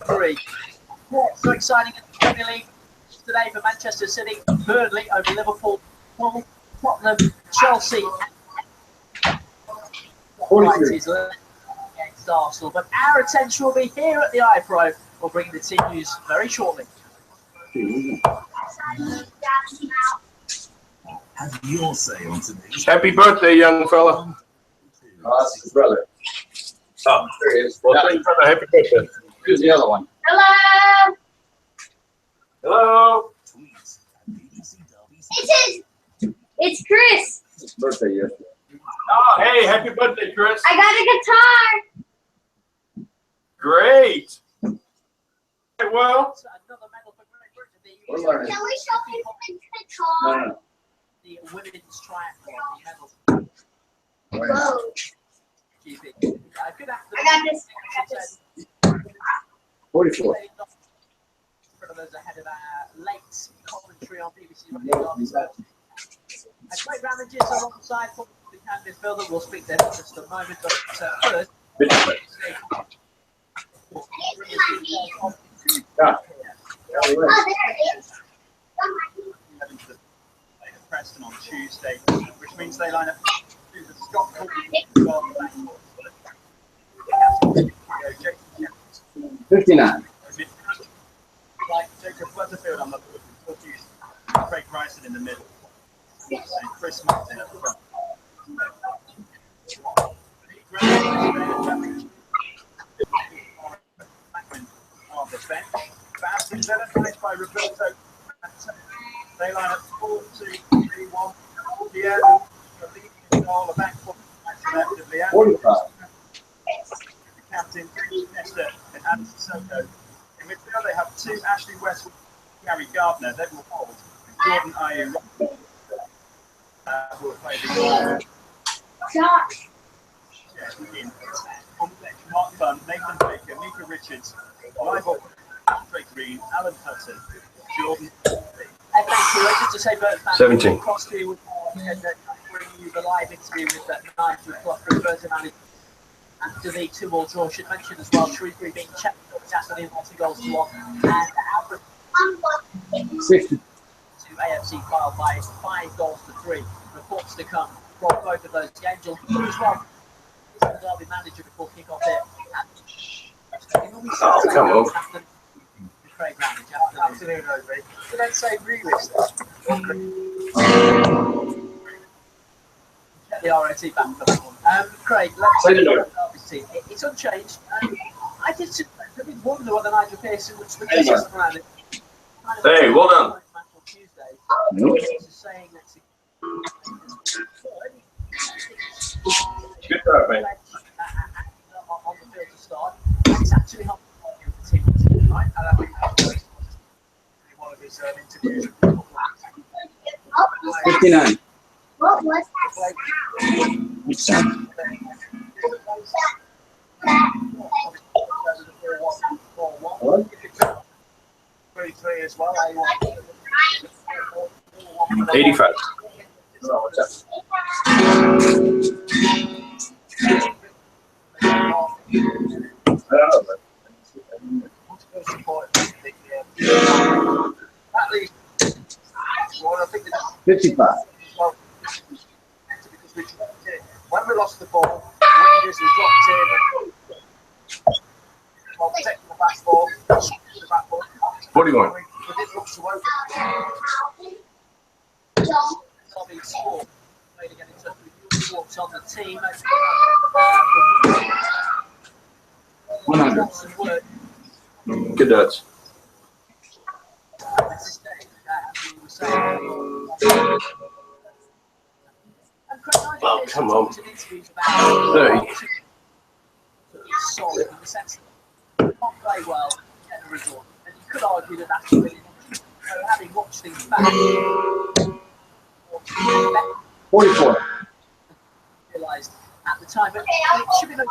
3. So exciting in the Premier League today for Manchester City. Burnley over Liverpool, Tottenham, Chelsea. Against Arsenal. But our attention will be here at the iPro. We'll bring the team news very shortly. Have your say on today's. Happy birthday, young fella. That's his brother. Oh, There he is. well, thank you, brother. Happy birthday. Here's the other one. Hello. Hello. It's Chris. It's his birthday yesterday. Oh, hey, happy birthday, Chris. I got a guitar. Great. Well, Another medal for Great Britain. We're learning. Can we show me the guitar? No. The women's triathlon. The medal. Whoa. GB. Good afternoon. I got this. 44. For those ahead of our late commentary on BBC Radio. A great Ramages alongside the Candice Builder. We'll speak there in just a moment. But first, Yeah. Oh, there it is. Preston on Tuesday, which means they line up to the Scotland. 59. Like Jacob Butterfield on the Craig Bryson in the middle, and Chris Martin at the front. On the bench, fast and benefited by Roberto. They line up 4-2-3-1. Here, the leading goal, a back foot, actively out. 45. The captain, Nesta, and Adam Sissoko. In midfield, they have 2 Ashley Westwood, Gary Gardner, they will hold. Jordan Ayew, who will play the Josh. in Mark Bunn, Nathan Baker, Mika Richards, Libel, Drake Green, Alan Hudson, Jordan. Thank you. Just to say, Bert, 17. Crosby would bring you the live interview with that 9 o'clock for Burton after the 2-2 draw. Should mention as well, Shrewsbury being checked after the 2 goals to 1, and Albert 60. to AFC filed by 5 goals to 3. Reports to come from both of those games. You'll hear as well the Derby manager before kick-off here. Oh, come on. Craig manager. Afternoon, Rosie. You don't say Rewish Get the ROT back for that one. Craig, let's Say no. team. It's unchanged. I did wonder whether Nigel Pearson would switch this around. Hey, well done. Nope. Saying that Good job, mate. on the field to start. It's actually helped the team, right? And I think that's one of his interviews. 59. What was that? What's that? 33 as well. 85. No, what's that? I don't know, but 55. When we lost the ball, wingers were dropped in. While protecting the back ball, the back ball. 41. We did look to open. Tommy scored. Played again in touch with Walks on the team. 100. Good nuts. Oh, come on. 30. Solid in the sense that he can't play well, get the result. And you could argue that that's really not. So having watched things back, 44. realised at the time, but it should be no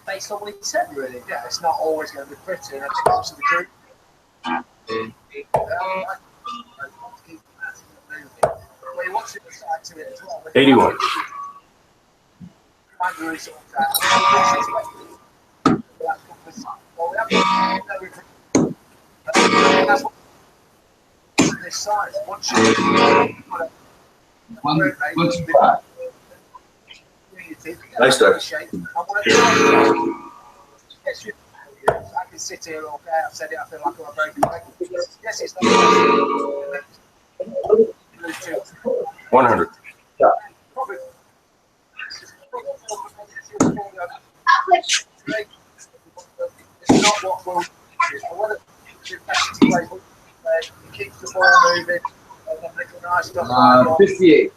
based on what he said, really. Yeah, it's not always going to be pretty, and that's most of the group. Well, he wants it to side to it as well. 81. this side. Once you 125. Nice start. Yes, I can sit here all day. I've said it. I feel like I'm very good. Yes, it's not. 100. Probably. It's not what will. I want to play. Keep the ball moving. Little nice stuff. 58.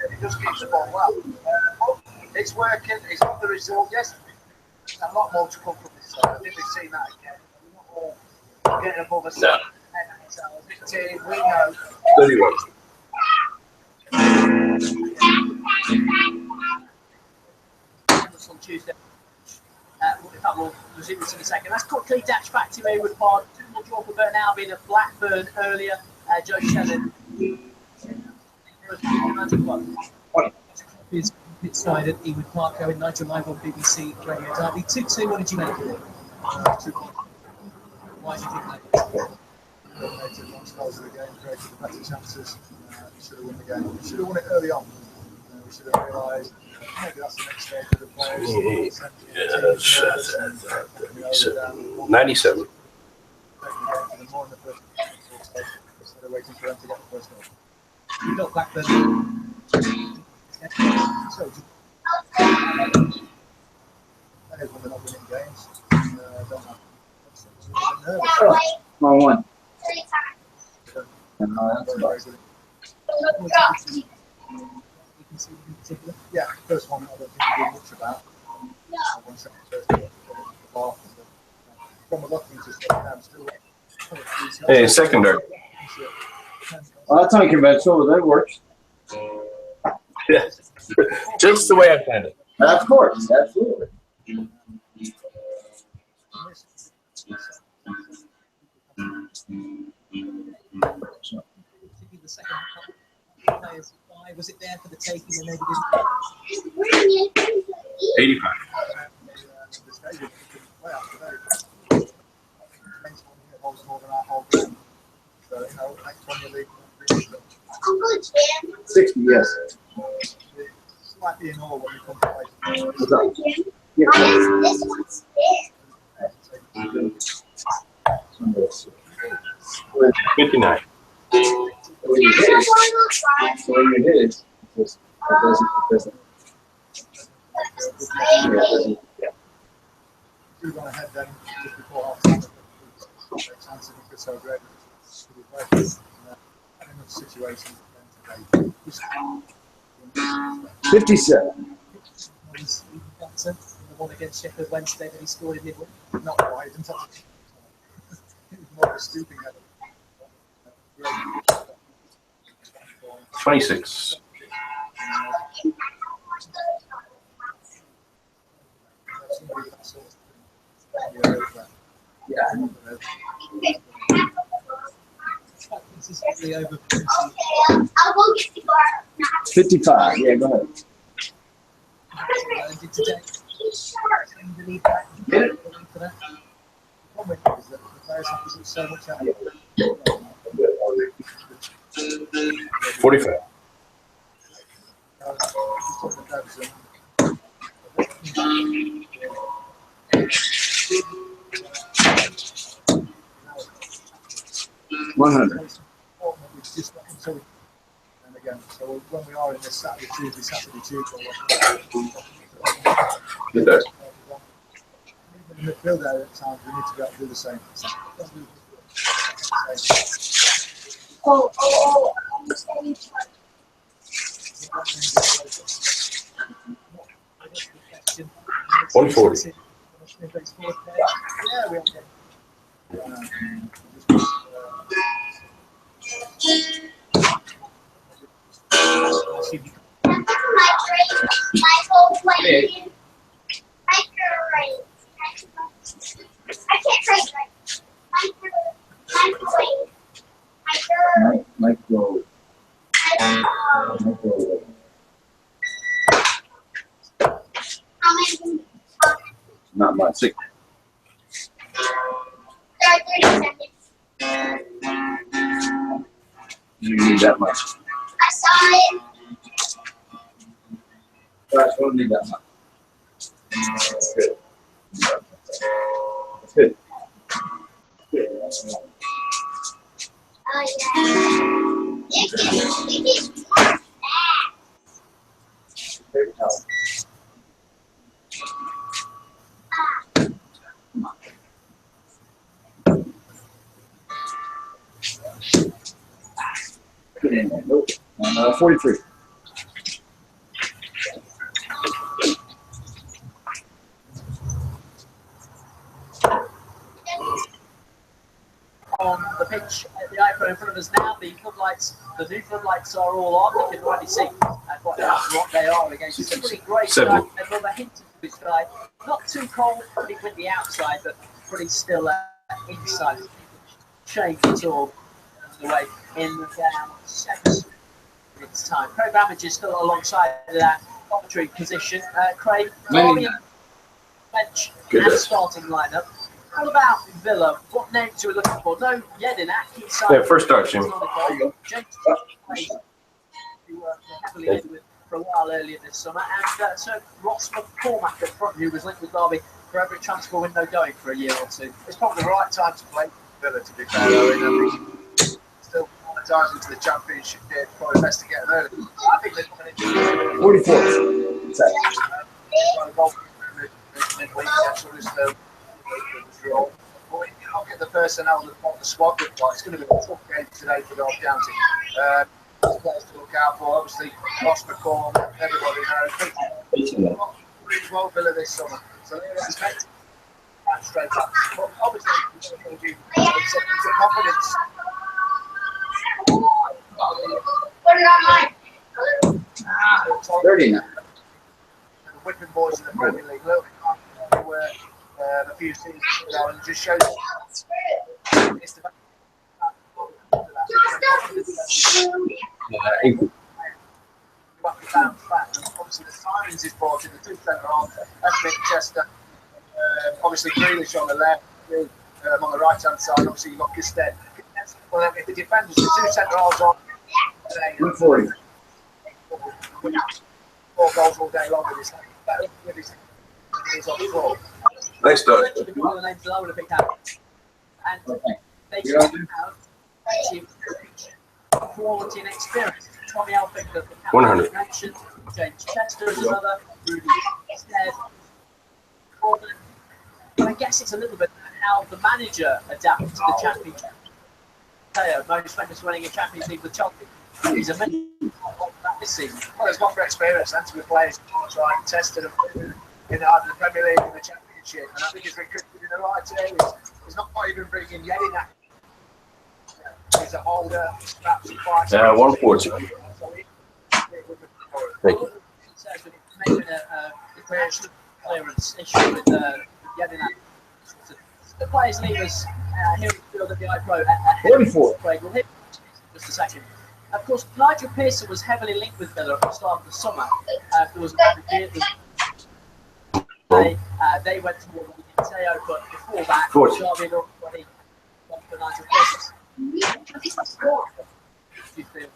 It just keeps the ball well. It's working. It's not the result. Yes, a lot more to come from this side. I think we've seen that again. We're not all getting above us. No. So, as a team, we know. 31. On Tuesday. In fact, we'll resume this in a second. Let's quickly dash back to Maywood Park. 2-1 draw for Burton Albion at Blackburn earlier. Joe Shannon. His pit side at Ewood Park going Nigel Live on BBC Radio Derby. 2-2, what did you make of it? Why did you think that? Created long spells of the game, created better chances. We should have won the game. We should have won it early on. We should have realised maybe that's the next stage of the players. 97. More in the first instead of waiting for them to get the first goal. You got Blackburn. So, when they're not winning games, don't have. Small one. Yeah, first one I don't think we did much about. One second, first goal, from a looking to still. Hey, secondary. Well, that's unconventional, but that works. Yeah. Just the way I planned it. Of course, absolutely. The second players, why was it there for the taking and maybe didn't? 85. So, you know, next one you leave. 60, yes. Slightly in awe when you come to play. What's up? Yeah. This one's big. 59. When you hit it, so when you hit it, it doesn't. Yeah. You're going to head then just before half time. Chance of it so great. Enough situations today. 57. He's even better. The one against Sheffield Wednesday that he scored in midweek. Not wide, and it was more of a stooping header. 26. Yeah. Consistently over. I'll go get the bar. 55. Yeah, go ahead. Did today. Underneath that. Get it? For that. One way is that the players have to do so much out of it. 45. And 100. again, so when we are in this Saturday, Tuesday, Good day. in the midfield area at times, we need to be able to do the same. Oh, 140. Yeah, we have microwave. I can't trade right. Microwave. Micro. How many? Not much. 30 seconds. You need that much. I saw it. Guys, don't need that much. That's good. That's good. Good. Oh, yeah. It is fast. Very tough. Good in there. Nope. 43. On the pitch at the iPro in front of us now, the floodlights, the new floodlights are all on. You can already see quite what they are against. It's a pretty great sky. Another hint of blue sky. Not too cold, pretty windy outside, but pretty still inside. Change at all the way in the down 6 minutes time. Craig Ramage is still alongside that commentary position. Craig, Derby bench and starting lineup. What about Villa? What names are we looking for? No, Jedinak inside. Yeah, first start, Jim. James, who were heavily linked with for a while earlier this summer, and so Ross McCormack up front, who was linked with Derby for every transfer window going for a year or two. It's probably the right time to play Villa, to be fair, though. Still times into the championship, it's probably best to get them early. I think they're coming into 44. midweek, so just draw. But when you look at the personnel that the squad looks like, it's going to be a tough game today for Derby County. Players to look out for, obviously, Ross McCormack, everybody knows. Really well Villa this summer, so they're expecting that straight up. But obviously, it's going to give confidence. Put it on mine. 30 now. The whipping boys in the Premier League, a little bit like they were a few seasons ago, and it just shows it's the obviously the signings is brought in, the two centre halves, that's Manchester, obviously Grealish on the left, on the right hand side, obviously you've got Kisted. Well, if the defenders, the two centre halves on 140. 4 goals all day long with his knees on the floor. Nice start. One of the names that I would have picked out. And they Yeah. have plenty of quality and experience. Tommy Elphick, the captain 100. mentioned, James Chester is another, Rudy Stead, Corbin. But I guess it's a little bit how the manager adapts to the championship. Teo, most famous winning a Champions League with Chelsea. He's a minute this season. Well, there's got for experience, and to be players tried, tested them in either the Premier League and the Championship, and I think he's recruited in the right areas. He's not even bringing Jedinak. He's a holder, perhaps he fights. 140. Thank you. Maybe a clearance issue with Jedinak. The players leave us here in the field at the iPro. 44. Craig, we'll hit just a second. Of course, Nigel Pearson was heavily linked with Villa at the start of the summer. There was they went towards Teo, but before that, 40. Derby had already gone for Nigel Pearson. Do you feel?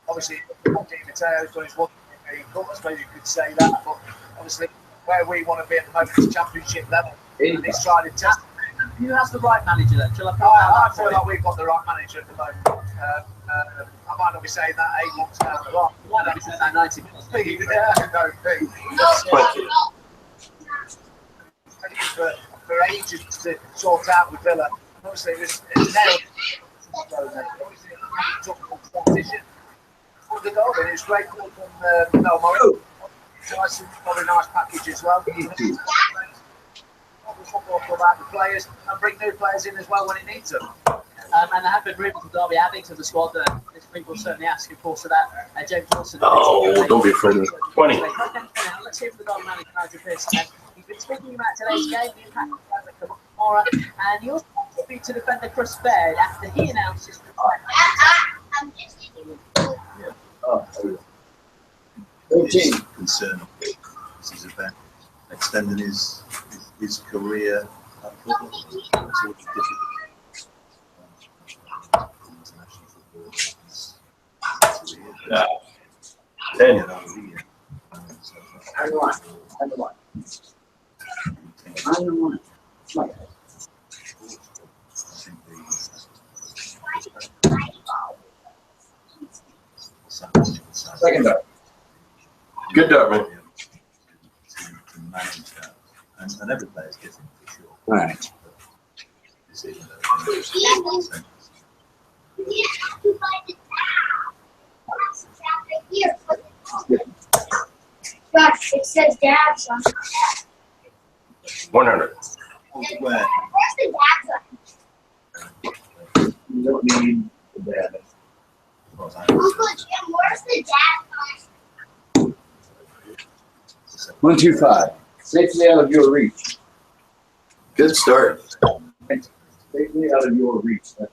Obviously, Mateo's done his one thing, I suppose you could say that, but obviously, where we want to be at the moment is championship level. And he's trying to test. Who has the right manager then? Shall I I feel like we've got the right manager at the moment. I might not be saying that 8 months down the line. Why don't we say that 90 minutes? No thing. For ages to sort out with Villa. Obviously, it's nailed. Obviously, it took a transition. The goal, and it was great call from Mel Murray. Probably a nice package as well. Football club out the players and bring new players in as well when it needs them. And there have been rumours of Derby adding to the squad. This week will certainly ask, of course, about James Wilson. Oh, don't be afraid of it. 20. Let's hear from the Derby manager, Nigel Pearson. He's been speaking about today's game, the impact of tomorrow, and he also speak to defender Chris Baird after he announced his Oh, 13. Concern. This is about extending his career at football. It's always difficult. 10. Second dart. Good dart, man. To manage that. And every player's different for sure. All right. It's even though You have to find it now. That's right here. Gosh, it says dabs on it. 100. where Where's the dabs on it? You don't need the dad. as far as I Uncle understand, Jim, where's the dabs on it? it's a 1, 2, 5. Safely out of your reach. Good start. Safely out of your reach. That's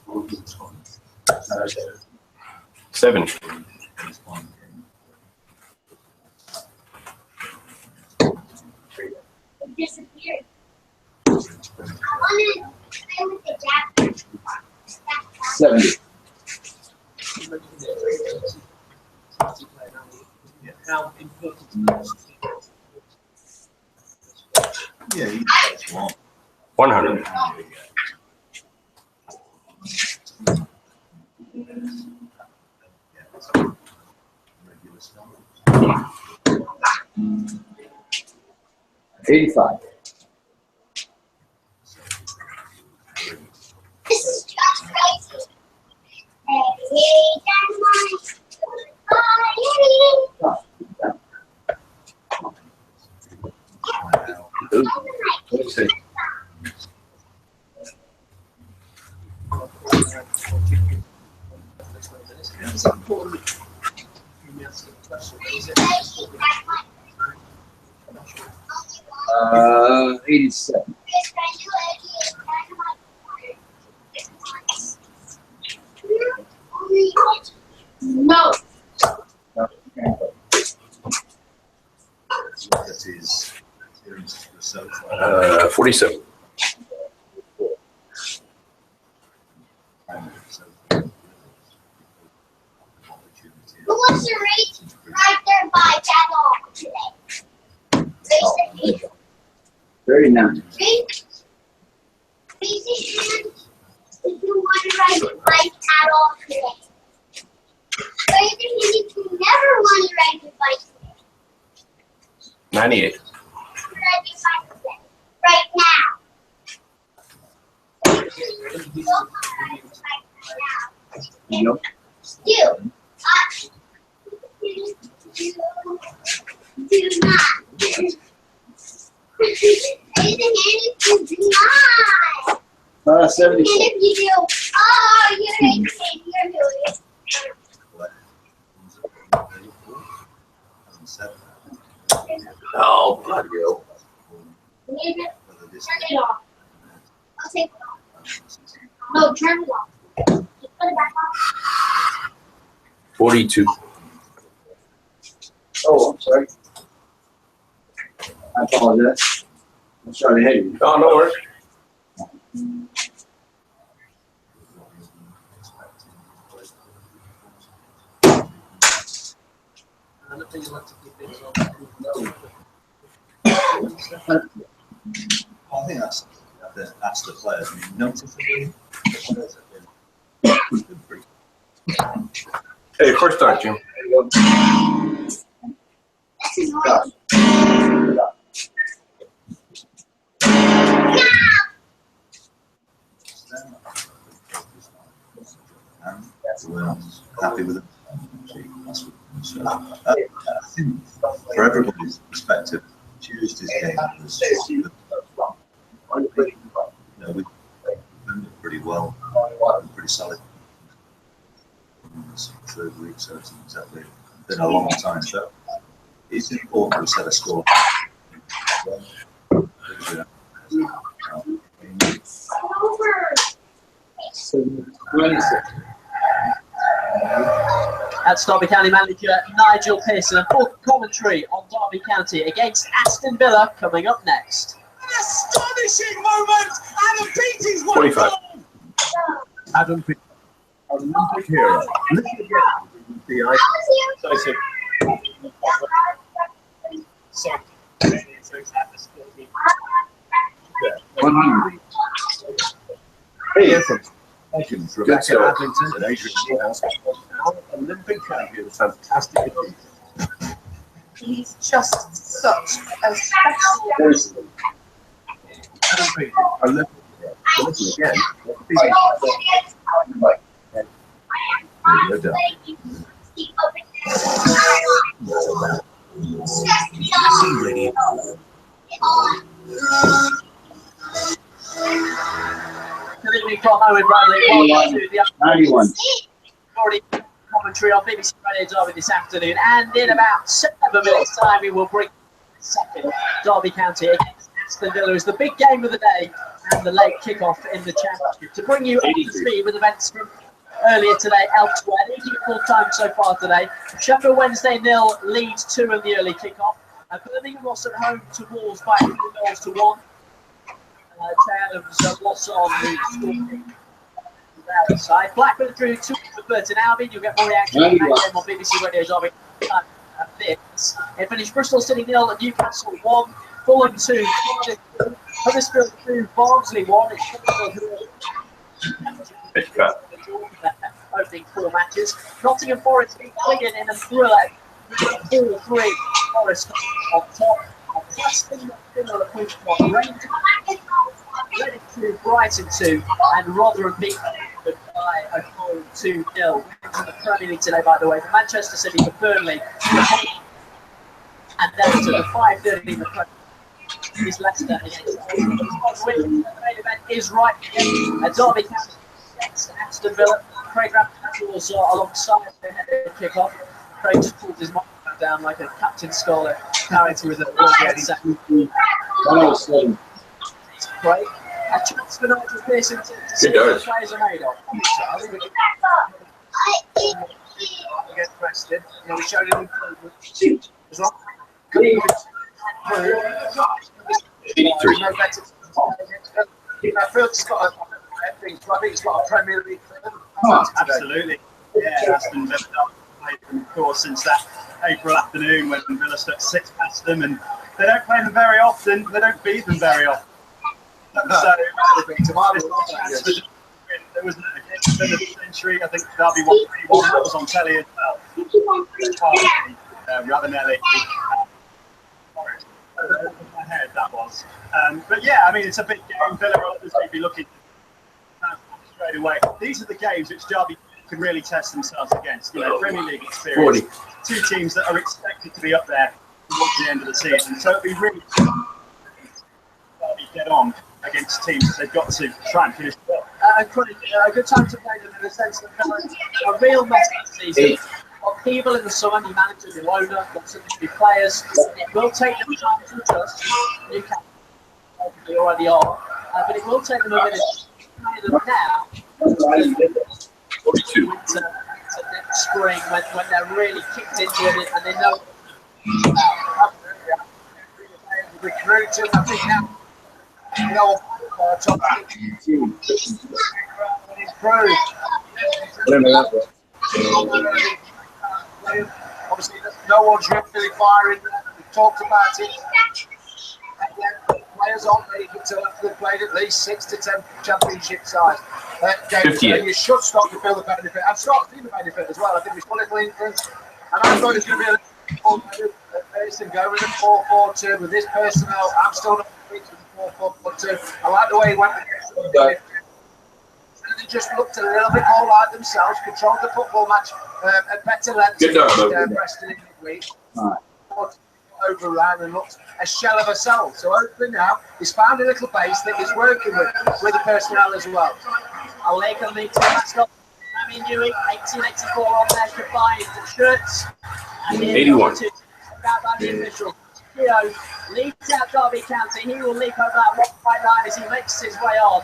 what it is. 7. It disappeared. I wanted to play with the dabs. 70. How important Yeah, you can play 100. regular stuff. 85. This is just crazy. Hey, dynamite. Let's see. It's important. You ask the question, is it? 87. No. That is appearance to the sofa. 47. Who wants to read right there by Cattle today? Raise the hand. 39. Raise your hand if you want to ride a bike at all today. Raise your hand if you never want to ride a bike today. 98. Ride your bike today. Right now. Don't want to ride a bike right now. Nope. You. Do not. Raise the hand if you do not. And 76. if you do, oh, you're right, you're doing it. Oh, bloody hell. Turn it off. I'll take it off. No, turn it off. Just put it back on. 42. Oh, I'm sorry. I apologize. I'm sorry to hate you. Oh, no worries. I don't think you want to keep it on. I think that's to ask the players. I mean, noticeably, the players have been pretty. Hey, first start, Jim. There you go. That's annoying. And we're happy with it. So, I think for everybody's perspective, Tuesday's game was good. We done it pretty well, pretty solid. It's the third week, so it's exactly been a long time. So it's important to set a score. Over. 26. That's Derby County manager Nigel Pearson, and full commentary on Derby County against Aston Villa coming up next. Astonishing moment! Adam Peaty's one 25. goal! Adam Peaty. Olympic hero. Listen again. The eye. So at the sporting. 100. Hey, from Legends, Rebecca start. Adlington and Adrian Morehouse. Our Olympic champions, fantastic achievement. He's just such a special. Olympic hero. Listen again. No doubt. Delivery from Owen Bradley. Welcome to the 91. already commentary on BBC Radio Derby this afternoon, and in about 7 minutes' time we will bring the second Derby County against Aston Villa as the big game of the day and the late kick-off in the Championship. To bring you up to speed with events from earlier today elsewhere, 84 times so far today. Sheffield Wednesday 0, Leeds 2 in the early kick-off. Birmingham lost at home to Wolves by 3 goals to 1. Adams lost on the score side. Blackburn drew 2 for Burton Albion. You'll get more reaction on BBC Radio Derby at this. It finished Bristol City 0 at Newcastle 1, Fulham 2, Huddersfield 2, Barnsley 1. Opening 4 matches. Nottingham Forest beat Wigan in a thriller 4-3. Forest on top. Preston Villa at point one. Rangers Reading 2, Brighton 2, and Rotherham beat by a goal 2-0. In the Premier League today, by the way, for Manchester City, for Burnley, and then to the 5:30 in the Premier League is Leicester against Arsenal. The main event is right again. Derby County against Aston Villa. Craig Ramsey was alongside the kick-off. Craig just pulled his mic down like a Captain Scholar character with a Great. A chance for Nigel Pearson to see what the players are made of. Against Preston, we showed him improvement. As long as I feel it's got a Premier League. Absolutely. Yeah, Aston Villa played them, of course, since that April afternoon when Villa stuck 6 past them, and they don't play them very often. They don't beat them very often. So there was against the century. I think Derby won 3-1. That was on telly as well. Ravanelli. My head that was. But yeah, I mean it's a big game. Villa will obviously be looking straight away. These are the games which Derby can really test themselves against. You know, Premier League experience. 2 teams that are expected to be up there towards the end of the season. So it'll be really Derby get on against teams that they've got to try and finish well. A good time to play them in the sense that a real mess this season. Upheaval in the summer, new manager, new owner, lots of new players. It will take them time to adjust. Newcastle they already are, but it will take them a minute to play them now. To next spring when they're really kicked into it and they know. Recruiting, I think now. Top obviously, no one's really firing. We've talked about it. Players aren't ready until after they've played at least 6 to 10 championship sides. You should start to feel the benefit. I'm starting to feel the benefit as well. I think we've got little influence. And I thought it's going to be a little and go with a 4-4-2 with this personnel. I'm still not convinced with the 4-4-2. I like the way he went with it. They just looked a little bit more like themselves, controlled the football match at better length than Preston in midweek. Overran and looked a shell of herself. So hopefully now he's found a little base that he's working with the personnel as well. I'll make a meeting. That's got Sammy Newey, 1884 on their combined shirts. And 81. About the official. Theo leads out Derby County. He will leap over that 1 line as he makes his way on.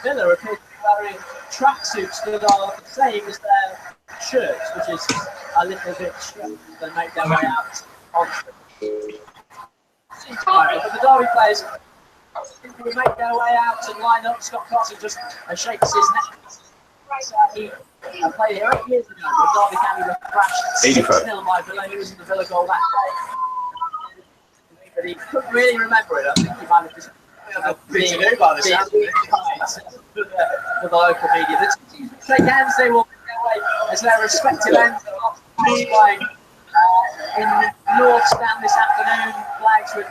Villa appears to be wearing tracksuits that are the same as their shirts, which is a little bit strange. They make their way out on but the Derby players will make their way out and line up. Scott Carson just shakes his neck. So he played here 8 years ago when Derby County were thrashed 85. 6-0 by Villa. He was in the Villa goal that day. But he couldn't really remember it. I think he might have just Bit to do by the sound of it. for the local media. The two teams shake hands, they will go away as their respective ends are playing in the North Stand this afternoon. Flags with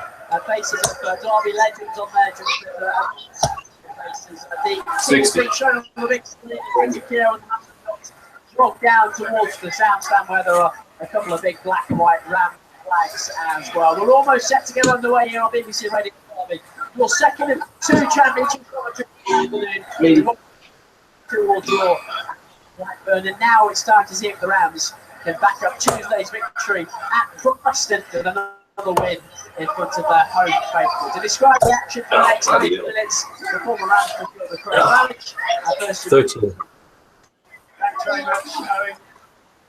faces of Derby legends on there. Faces of the 60. being shown on the big screen. Drop down towards the South Stand where there are a couple of big black and white Ram flags as well. We're almost set to get underway here on BBC Radio. Your second of 2 championship commentary towards your Blackburn, and now it's time to see if the Rams can back up Tuesday's victory at Preston with another win in front of their home faithful. To describe the action for the next 8 minutes, the former Rams midfielder Craig Malick. 13. Thanks very much, Owen.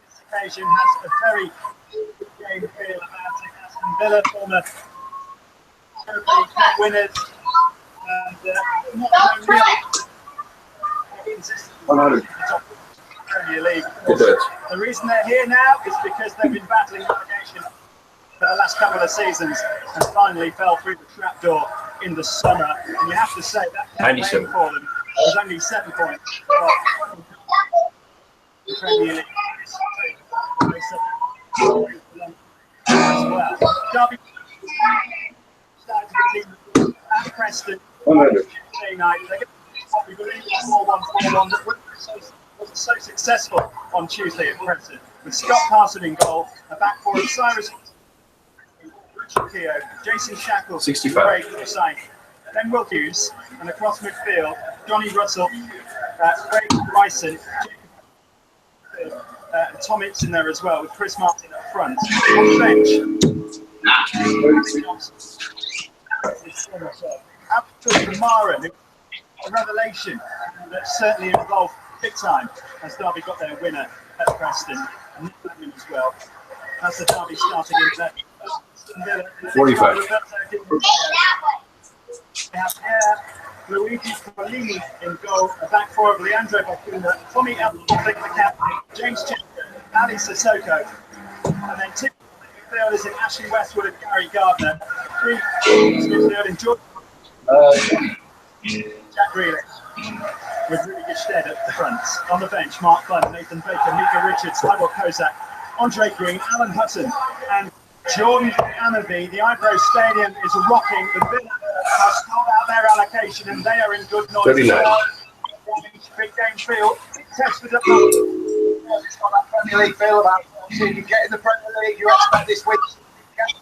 This occasion has a very good game feel about it. Aston Villa, former Cup winners, and not no real consistency in the top Premier League. The reason they're here now is because they've been battling relegation for the last couple of seasons and finally fell through the trapdoor in the summer. And you have to say that campaign for them was only 7 points. The Premier League as well. Derby started the team at Preston. Night. We believe it's 4-1-4-1 that wasn't so successful on Tuesday at Preston. With Scott Parson in goal, a back four of Cyrus, Richard Keogh, Jason Shackles, 65. Craig Hussain, Ben Wilkes, and across midfield, Johnny Russell, Craig Bryson, and Tom Itts in there as well, with Chris Martin up front. On the bench, Abdul Kamara, a revelation that certainly involved big time as Derby got their winner at Preston, and Nick Ladman as well. That's the Derby starting in 45. We have Luigi Polini in goal, a back four of Leandro Bacuna, Tommy Elton, the captain, James Chester, Ali Sissoko, and then 2 midfielders in Ashley Westwood and Gary Gardner, 3 midfielders in George Jack Grealish, with Rudy Gestede at the front. On the bench, Mark Bunn, Nathan Baker, Mika Richards, Tybor Kozak, Andre Green, Alan Hutton, and Jordan Anaby. The Ibrox Stadium is rocking. The Villa have sold out their allocation and they are in good noise. 39. Big game feel. Tested up. It's got that Premier League feel about it. You can get in the Premier League, you expect this week.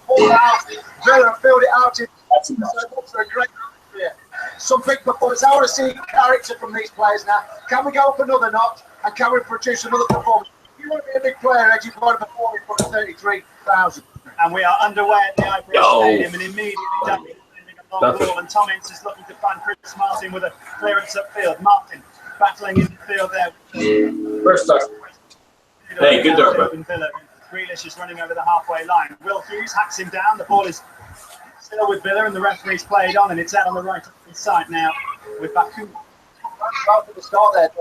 Villa filled it out. It's a great atmosphere. Some big performance. I want to see character from these players now. Can we go up another notch and can we produce another performance? If you want to be a big player, Ed, you've got to perform in front of 33,000. And we are underway at the Ibrox Stadium and immediately done a long ball, and Tom Ince is looking to find Chris Martin with a clearance upfield. Martin battling in the field there. First start. Hey, good dart, bro. Grealish is running over the halfway line. Will Hughes hacks him down. The ball is still with Villa and the referee's played on, and it's out on the right side now with Baku. Right at the start there,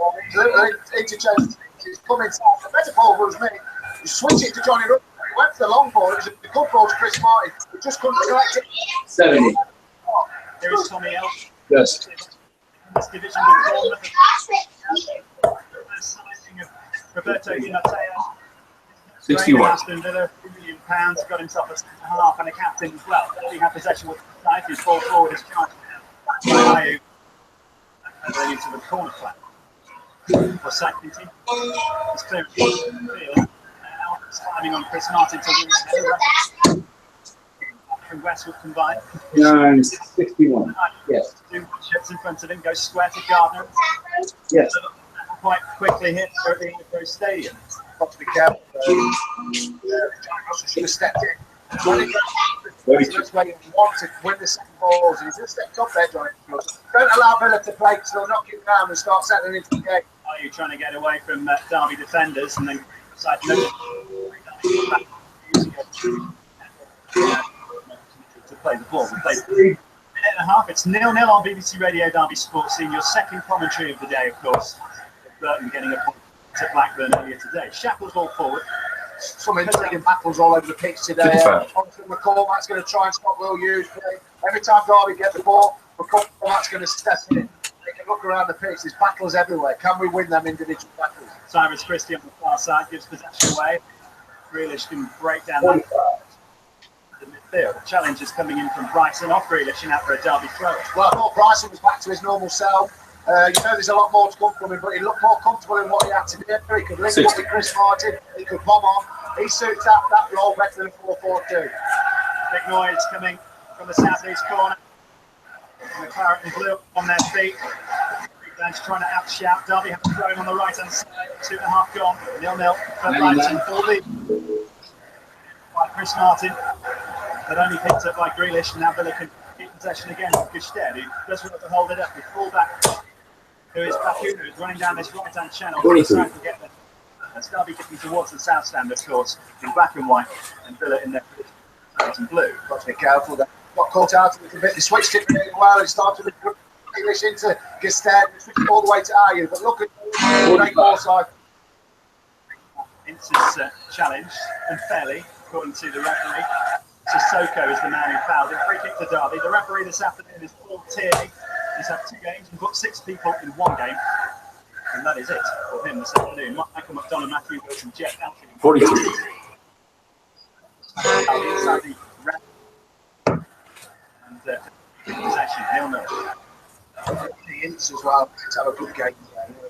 interchange. He's come inside. The better ball was me. You switch it to Johnny Russell. He went for the long ball. It was a good ball to Chris Martin. He just couldn't collect it. 70. Here is Tommy Elton. Yes. This division with Bournemouth. Signing of Roberto Di Matteo. 61. Aston Villa, £2 million, got himself a centre half and a captain as well. He had possession with the side. His ball forward is charged now by Ayew. And then into the corner flag. For Sackington. It's clear in the field. Now climbing on Chris Martin to win. And Westwood combined. 61. Yes. 2 ships in front of him, goes square to Gardner. Yes. Quite quickly hit at the Ibrox Stadium. Got to be careful. Should have stepped in. Looks like he wants to win the second balls. He's just stepped up there, Johnny. Don't allow Villa to play because they'll knock him down and start settling into the game. Are you trying to get away from Derby defenders and then decide to play the ball? We played 3 minutes and a half. It's 0-0 on BBC Radio Derby Sports Scene. Your second commentary of the day, of course. Burton getting a point at Blackburn earlier today. Shackles all forward. Some intriguing battles all over the pitch today. Obviously, McCormack's going to try and stop Will Hughes play. Every time Derby get the ball, McCormack's going to step in. They can look around the pitch. There's battles everywhere. Can we win them individual battles? Cyrus Christie on the far side gives possession away. Grealish can break down that the midfield. The challenge is coming in from Bryson off Grealish and out for a Derby throw. Well, I thought Bryson was back to his normal self. You know there's a lot more to come from him, but he looked more comfortable in what he had to do. He could link up with Chris Martin, he could bomb on. He suits that role better than 4-4-2. Big noise coming from the southeast corner. And the claret and blue on their feet. Dan's trying to outshout. Derby have a throw on the right hand side. 2.5 gone. 0-0. Brighton full lead by Chris Martin. But only picked up by Grealish. And now Villa can keep possession again with Gusted, who does want to hold it up with full-back, who is Bakuna, who's running down this right-hand channel. Trying to get there. That's Derby getting towards the south stand, of course, in black and white, and Villa in their red and blue. Got to be careful. They got caught out a little bit. They switched it really well. It started with English into Gusted, switched it all the way to Ayew. But look at the great ball side. Ince's challenge, unfairly, according to the referee. Sissoko is the man who fouled him. Free kick to Derby. The referee this afternoon is Paul Tierney. He's had 2 games and put 6 people in 1 game. And that is it for him this afternoon. Michael McDonald, Matthew Wilson, Jeff Elkin. 42. Inside the wrap. And possession, 0-0. The Ince as well. Let's have a good game.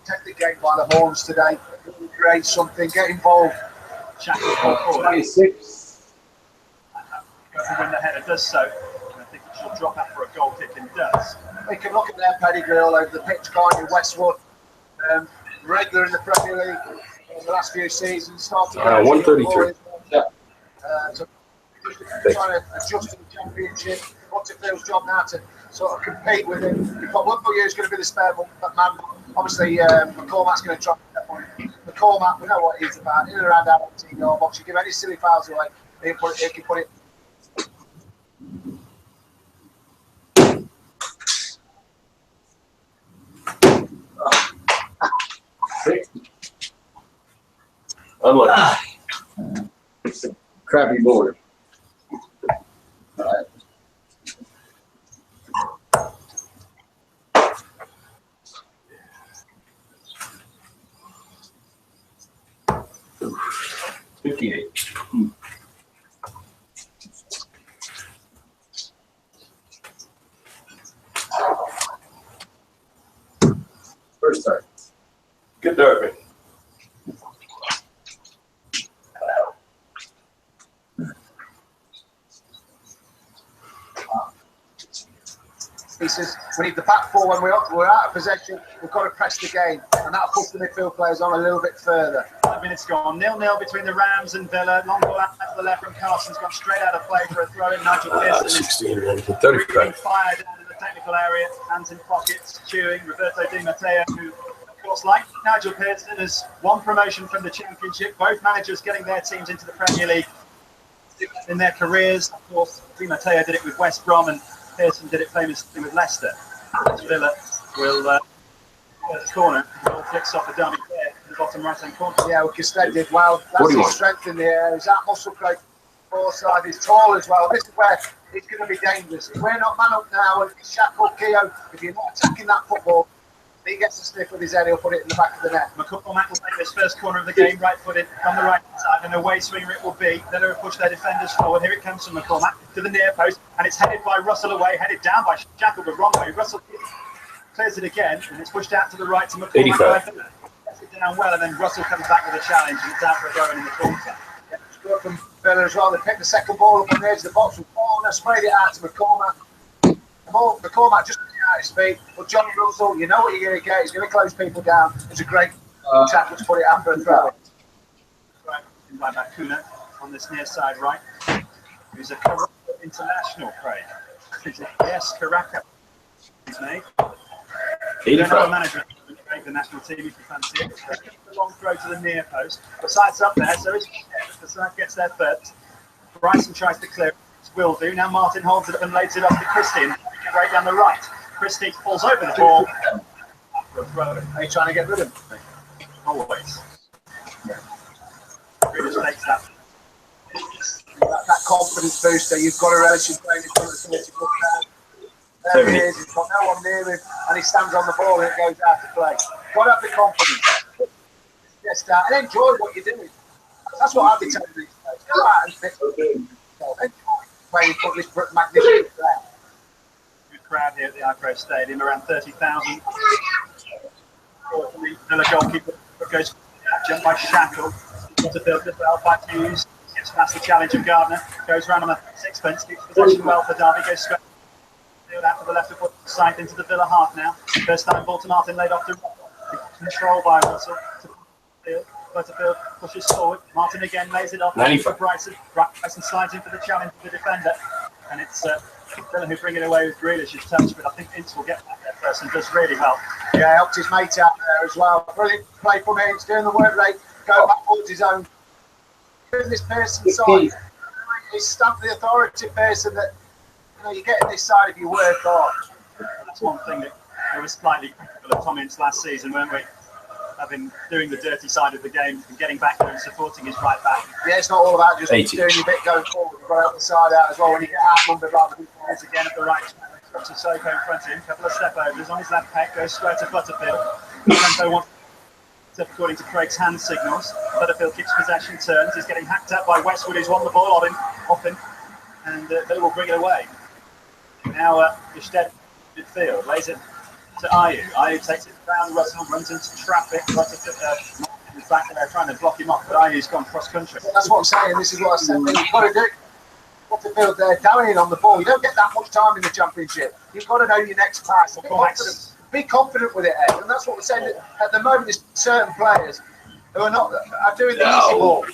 Take the game by the horns today. Create something. Get involved. Shackles forward. 26. When the header does so, I think it should drop out for a goal kick and does. They can look at their pedigree all over the pitch, can't you? Westwood, regular in the Premier League in the last few seasons. Started 133. So just trying to adjust to the Championship. What's it feels job now to sort of compete with him. You've got Will Hughes going to be the spare man. Obviously, McCormack's going to try that one. McCormack, we know what he's about. In and around our 18-yard box, you give any silly fouls away, he can put it. Unlucky. It's a crappy board. All right. Oof. 58. First start. Good Derby. He says we need the back four when we're out of possession. We've got to press the game, and that'll push the midfield players on a little bit further. 5 minutes gone. 0-0 between the Rams and Villa. Long ball out to the left from Carson's gone straight out of play for a throw in. Nigel Pearson 16 and is 35. fired down in the technical area, hands in pockets, chewing. Roberto Di Matteo, who, of course, like Nigel Pearson, has won promotion from the Championship. Both managers getting their teams into the Premier League in their careers. Of course, Di Matteo did it with West Brom, and Pearson did it famously with Leicester. Villa will corner. The ball flicks off the Derby player in the bottom right-hand corner. Yeah, well, Gusted did well. That's 41. his strength in the air. He's that muscle play foresight. He's tall as well. This is where it's going to be dangerous. If we're not man up now, and Shackle, Keogh, if you're not attacking that football, he gets a sniff with his head, he'll put it in the back of the net. McCormack will take this first corner of the game, right-footed on the right side, and away swinger it will be. Then they'll push their defenders forward. Here it comes from McCormack to the near post, and it's headed by Russell away, headed down by Shackle, but wrong way. Russell clears it again, and it's pushed out to the right to McCormack. 85. Gets it down well, and then Russell comes back with a challenge, and it's out for a goal in the corner. Yeah, it's good from Villa as well. They picked the second ball up on the edge of the box with ball, and they sprayed it out to McCormack. McCormack just out his feet, but Johnny Russell, you know what you're going to get. He's going to close people down. It's a great tackle to put it after a throw. Right, by Bakuna on this near side right, who's a Caracas international, Craig. Yes, Caracas. His name. 85. Manager of the national team, if you fancy it. A long throw to the near post. The side's up there, so the side gets there first. Bryson tries to clear it. Will do. Now Martin holds it up and lays it off to Christie. Right down the right. Christie falls over the ball. Are you trying to get rid of him? Always. Grealish takes that. That confidence booster, you've got to relish in playing in front of the 30 foot crowd. There he is, he's got no one near him, and he stands on the ball and it goes out to play. Got to have the confidence. Just and enjoy what you're doing. That's what I'd be telling these guys. Go out and fit. Enjoy playing in front of this magnificent crowd. Good crowd here at the iPro Stadium, around 30,000. Villa goalkeeper goes jumped by Shackle. Butterfield as well by Hughes. Gets past the challenge of Gardner. Goes round on a sixpence. Keeps possession well for Derby. Goes straight out to the left of foot side into the Villa half now. First time ball to Martin laid off to control by Russell. Butterfield pushes forward. Martin again lays it off to Bryson. Bryson slides in for the challenge of the defender. And it's Villa who bring it away with Grealish's touch, but I think Ince will get back there first and does really well. Yeah, helped his mate out there as well. Brilliant play from Ince, doing the work rate, go back towards his own. Doing this Pearson side, he's stamped the authority Pearson that you get in this side if you work hard. That's one thing that we were slightly critical of Tom Ince last season, weren't we? Having doing the dirty side of the game and getting back there and supporting his right back. Yeah, it's not all about just doing your bit going forward. You've got to help the side out as well when you get outnumbered like the Once again at the right to Sissoko in front of him, couple of step overs on his left peg, goes square to Butterfield. Tempo wants, according to Craig's hand signals. Butterfield keeps possession, turns, he's getting hacked up by Westwood, who's won the ball off him, and they will bring it away. Now Gestedt midfield, lays it to Ayew. Ayew takes it down, Russell runs into traffic. Butterfield is back there trying to block him off, but Ayew's gone cross country. That's what I'm saying, this is what I said, you've got to do. Butterfield there, down in on the ball. You don't get that much time in the Championship. You've got to know your next pass. Be confident with it, Ed. And that's what we're saying. At the moment, there's certain players who are doing the easy ball.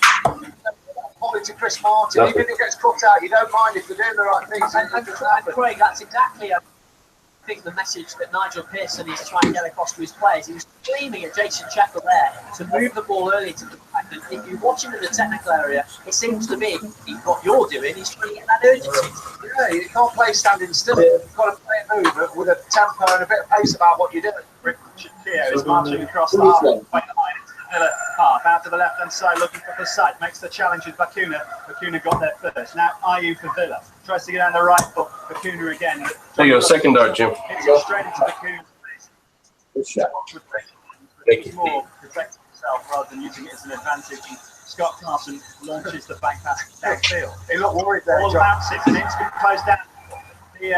Volley to Chris Martin. Even if it gets cut out, you don't mind if they're doing the right things. And Craig, that's exactly, I think, the message that Nigel Pearson is trying to get across to his players. He was screaming at Jason Shackle there to move the ball early to the back. And if you watch him in the technical area, it seems to be what you're doing. He's trying to get that urgency. Yeah, you can't play standing still. You've got to play a move with a tempo and a bit of pace about what you're doing. Shakir is marching across the half, into the Villa half, out to the left-hand side, looking for Fasite, makes the challenge with Bacuna. Bacuna got there first. Now Ayew for Villa. Tries to get on the right foot. Bacuna again. There you go, second dart, Jim. Hits it straight into Bacuna's face. Good shot. Thank you. More protecting himself rather than using it as an advantage. And Scott Carson launches the back pass downfield. He looked worried there, All John. bounces and it's been closed down. The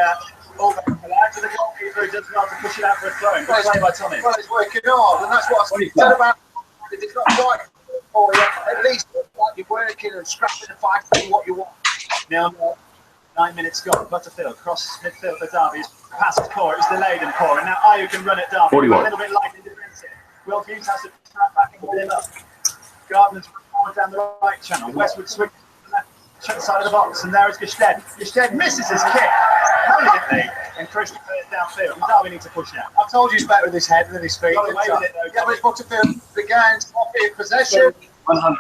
ball allowed to the goalkeeper who does well to push it out for a throw. Good play by Tommy. Well, he's working hard, and that's what I said about it. It's not quite for you. At least like you're working and scrapping and fighting what you want. Now, 9 minutes gone. Butterfield cross midfield for Derby. His pass is poor. It was delayed and poor. And now Ayew can run at Derby. 41. A little bit light in defensive. Will Hughes has to trap back and hold him up. Gardner's forward down the right channel. Westwood swings to the left side of the box. And there is Gestedt. Gestedt misses his kick. Brilliantly. And Christian plays downfield. Derby need to push out. I told you he's better with his head than his feet. Got away with it though. Yeah, but it's Butterfield began off in possession. 100.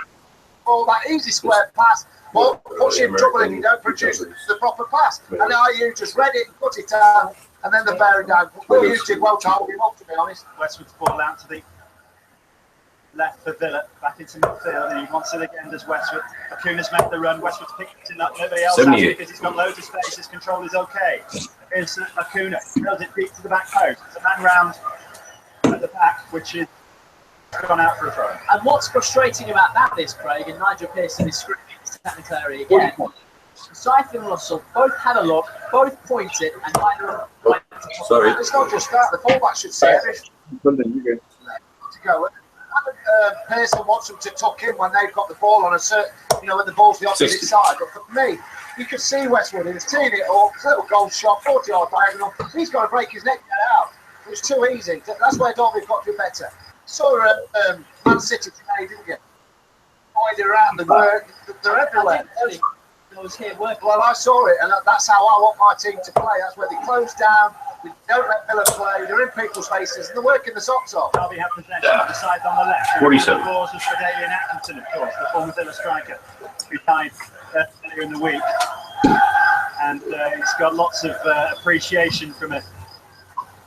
All that easy square pass. Well, puts you in trouble if you don't produce the proper pass. And Ayew just read it, put it down, and then the bearing down. Well, you did well to hold him off, to be honest. Westwood's ball out to the left for Villa, back into midfield, and he wants it again as Westwood. Bacuna's made the run, Westwood's picked it up, nobody else has because he's got loads of space, his control is okay. Here's Bacuna, throws it deep to the back post. It's a man round at the back, which is gone out for a throw. And what's frustrating about this, Craig, and Nigel Pearson is screaming into technical area again. Syfe and Russell both had a look, both pointed, and neither of them went to top. Sorry. It's not just that, the fullback should see it. To go. Pearson wants them to tuck in when they've got the ball on a certain, when the ball's the opposite 60. side. But for me, you could see Westwood, he's teeing it up, little goal shot, 40-yard diagonal. He's got to break his neck to get out. It was too easy. That's where Derby's got to do better. Saw Man City today, didn't you? Wide around the work, they're everywhere. Well, I saw it, and that's how I want my team to play. That's where they close down, they don't let Villa play, they're in people's faces, and they're working the socks off. Derby have possession, the side on the left. 47. The balls was for Dalian Atkinson, of course, the former Villa striker, who died earlier in the week. And he's got lots of appreciation from a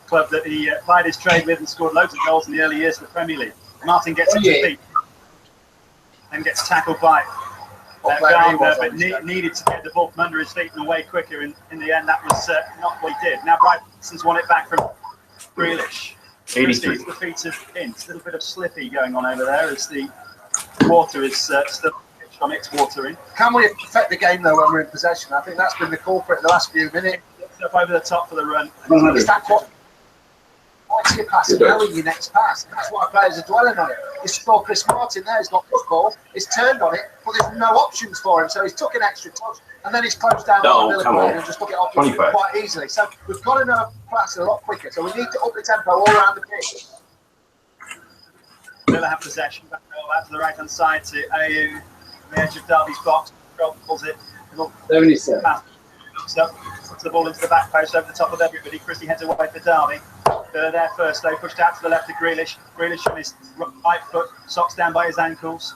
club that he plied his trade with and scored loads of goals in the early years of the Premier League. Martin gets it to feet. Then gets tackled by Gardner, but needed to get the ball from under his feet and away quicker. In the end, that was not what he did. Now Bryson's won it back from Grealish. 83. The feet of Ince. A little bit of slippy going on over there as the water is still on its watering. Can we affect the game though when we're in possession? I think that's been the culprit in the last few minutes. Up over the top for the run. Is that what's your pass and knowing your next pass? That's why players are dwelling on it. You saw Chris Martin there, he's got the ball, he's turned on it, but there's no options for him, so he's took an extra touch and then he's closed down on the player and just took it off quite easily. So we've got to know pass a lot quicker, so we need to up the tempo all around the pitch. Villa have possession, back to the right hand side to AU, on the edge of Derby's box, pulls it, 77. So puts the ball into the back post over the top of everybody. Christie heads away for Derby. They're there first, though, pushed out to the left to Grealish. Grealish on his right foot, socks down by his ankles.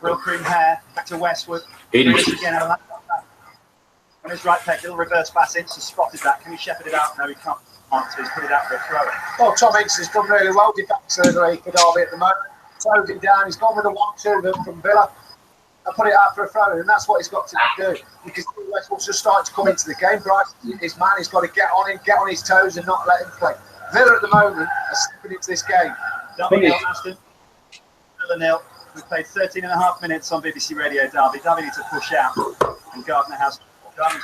Real cream hair, back to Westwood. Grealish again on his right peg, little reverse pass in, so spotted that. Can he shepherd it out? No, he can't. So he's put it out for a throw. Well, Tom Ince has done really well defensively for Derby at the moment. Slowed it down, he's gone with a 1-2 from Villa. And put it out for a throw, and that's what he's got to do. Because Westwood's just starting to come into the game. Bryce, his man, he's got to get on him, get on his toes, and not let him play. Villa at the moment are stepping into this game. Derby 0, Aston Villa 0. We've played 13.5 minutes on BBC Radio Derby. Derby needs to push out, and Gardner's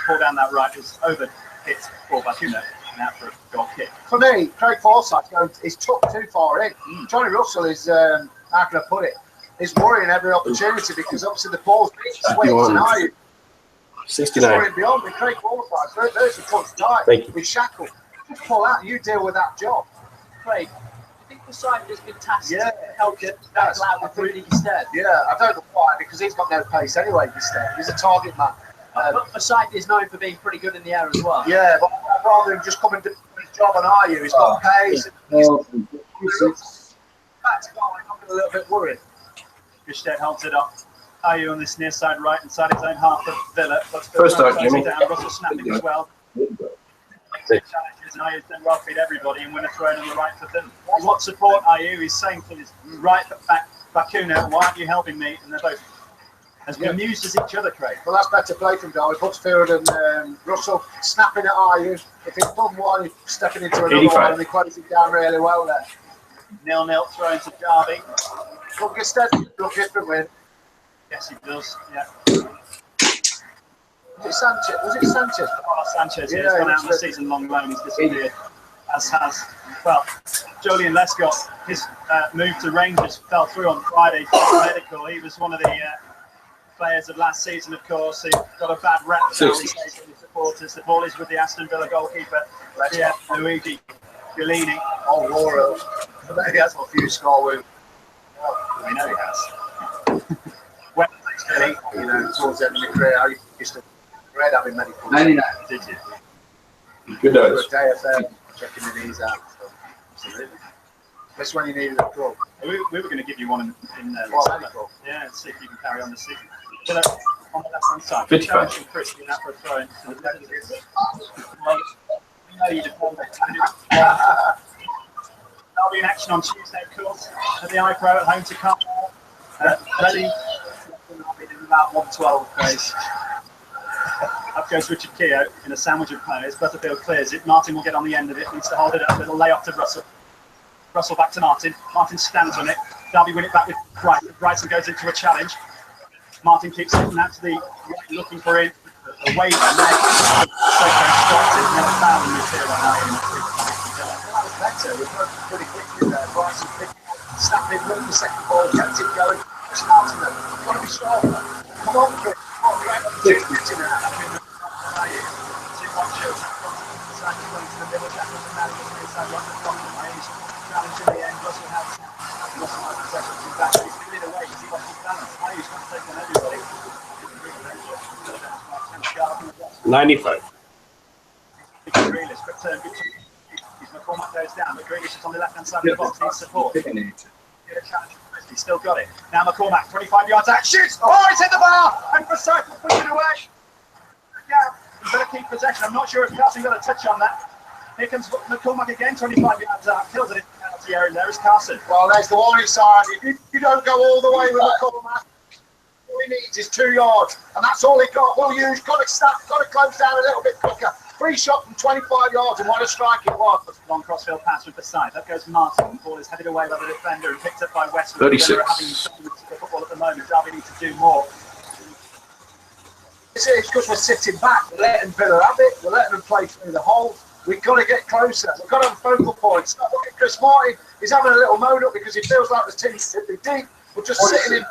pulled down that right. It was over hit ball by Kuno, and out for a goal kick. For me, Craig Forsyth is tucked too far in. Johnny Russell is, how can I put it? He's worrying every opportunity because obviously the ball's being switched tonight. 69. Beyond with Craig Forsyth, there's a touch tight with Shackle. Just pull out and you deal with that job. Craig, I think Forsyth has been tasked to help it tackle out with Rooney instead. Yeah, I don't know why, because he's got no pace anyway instead. He's a target man. But Forsyth is known for being pretty good in the air as well. Yeah, but rather than just coming to his job on IU, he's got pace. He's back to goal, I'm a little bit worried. Gusted holds it up. Ayew on this near side, right inside his own half of Villa. First start, Jimmy. Down. Russell snapping as well. Challenges and Ayew's done well, feed everybody and win a throw on the right for them. He wants support, Ayew. He's saying to his right back, Bakuna, why aren't you helping me? And they're both as bemused as each other, Craig. Well, that's better play from Derby. Butterfield and Russell snapping at Ayew. If he's done one, he's stepping into another 85. one and he closes it down really well there. 0-0 throw to Derby. Look, Gusted, look different win. Yes, he does. Yeah. Was it Sanchez? Oh, Sanchez, yeah, he's gone out on the season-long loan. He's disappeared. As has, well, Jolyon Lescott. His move to Rangers fell through on Friday for medical. He was one of the players of last season, of course. He got a bad rep with the supporters. The ball is with the Aston Villa goalkeeper, Luigi Galini. Oh, Laura. I bet he has a few score wounds. We know he has. Towards the end of my career, I used to dread having medical. 99. Did you? Good For a notes. day affair, checking the knees out. So, absolutely. That's when you needed a club. We were going to give you one in Medical. yeah, and see if you can carry on the season. Villa on the left-hand side. 55. Challenging Christie in that for a throw into the left. We know you defend it. I'll be in action on Tuesday, of course, at the iPro at home to Carlisle. Ready? In about 112 days. Up goes Richard Keogh in a sandwich of players. Butterfield clears it. Martin will get on the end of it. Needs to hold it up. A little layoff to Russell. Russell back to Martin. Martin stands on it. Derby win it back with Brighton. Brighton goes into a challenge. Martin keeps hitting out to the right, looking for it. A wave and leg. Stops it. And then a foul in midfield on Ayew. That was better. We broke pretty quickly there. Bryson picked it up, snapped it, won the second ball, kept it going. Starting them. Got to be stronger. Come on, Chris. Come on, great opportunity now. $95. McCormack goes down, but Grealish is on the left-hand side of the box, needs support. He's still got it. Now McCormack, 25 yards out, shoots! Oh, it's hit the bar! And Forsyth will push it away. Yeah, you better keep possession. I'm not sure if Carson got a touch on that. Here comes McCormack again, 25 yards out. Kills it in the penalty area. There is Carson. Well, there's the warning sign. You don't go all the way with McCormack. All he needs is 2 yards, and that's all he got. We'll use, got to close down a little bit quicker. Free shot from 25 yards, and what a strike it was. Long crossfield pass from the side. Up goes Martin. The ball is headed away by the defender and picked up by Westwood. 36. They're having the football at the moment. Derby need to do more. It's because we're sitting back. We're letting Villa have it. We're letting them play through the hole. We've got to get closer. We've got to have focal points. Look at Chris Martin. He's having a little moan up because he feels like the team's too deep. We're just sitting in